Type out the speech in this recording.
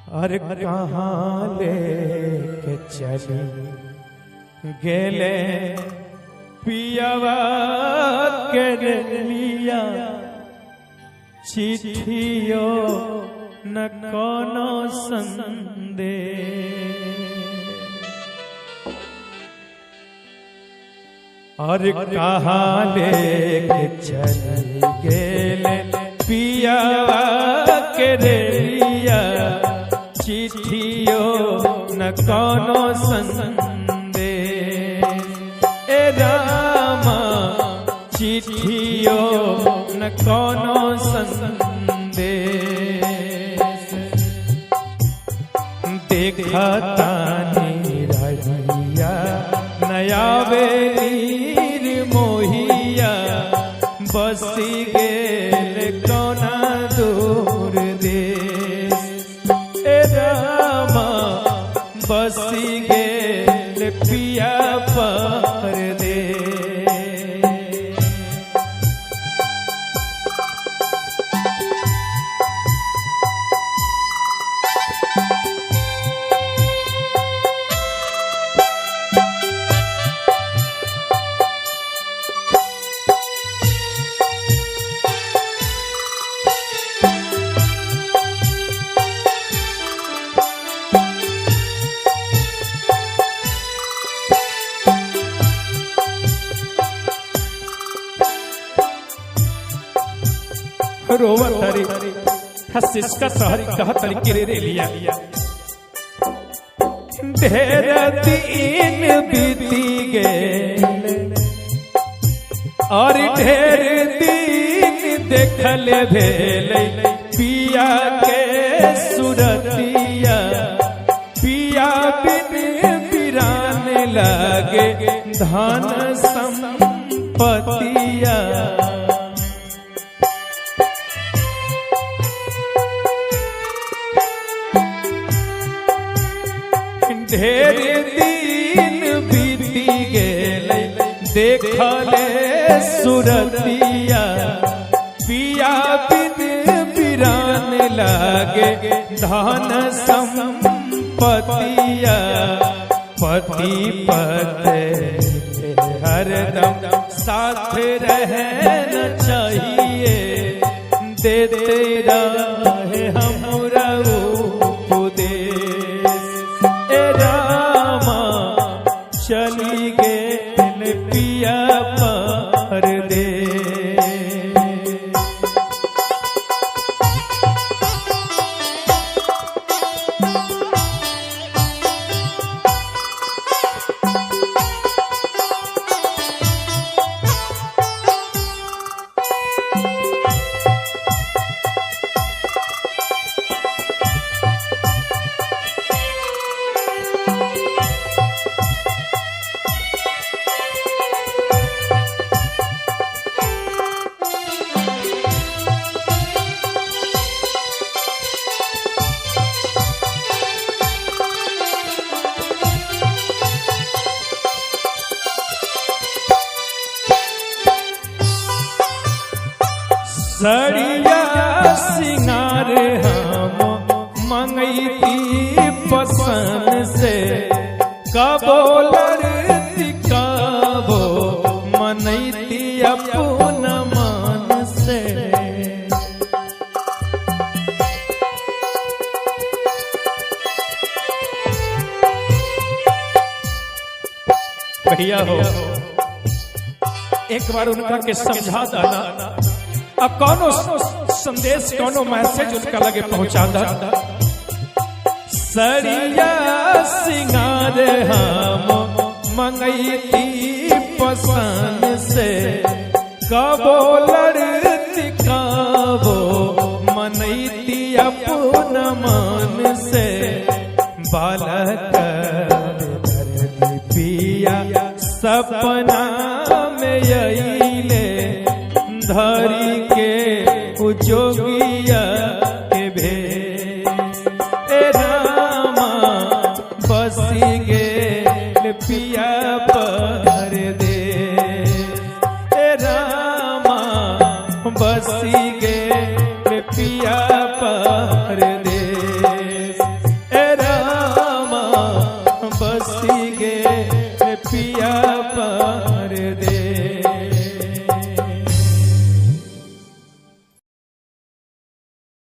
अरे कहाँ लेके चली गेले पियावा के लिया चिट्ठियो न कोनो संदेश। अरे कहाँ लेके चली गेले पियावा के लिया चिट्ठियो न कोनो संदेश। ए रामा चिट्ठियो न कोनो संदेश। देखा तानी रहिया नया बेलीर मोहिया बसी गेल कोना दूर देश। ए रामा बसी गेल पिया परदेश। रोवा तारी हसिस्का सहरी कहा तारी किरे लिया। ढेर दिन बीती गए और ढेर दिन देखल भेले पिया के सुरतिया। पिया बिन बिरान लागे धन संपतिया। ढेर दिन बीती गेले देखले सुरतिया। पिया बिन बिरान लागे धन संपतिया। पति पत्नी हरदम साथ रहना चाहिए। देते रहे हमरा उपदेश। ए रामा चली गेल पिया परदेश। सड़िया सिंगार हम मंगैती पसंद से। कबो लड़ती कबो मनैती अपन मन से। भैया हो एक बार उनका के समझा देना। अब कौनो संदेश कौनो मैसेज उनका लगे पहुंचा दा। सड़िया सिंगार हम मंगैती पसंद से। कबो लड़ती कबो मनैती अपन मन से। बालक पिया सपना में अइले धरी के उजोगिया के भेष। ए रामा बसी गेल पिया परदेश। ए रामा बसी गेल पिया परदेश। परदेश।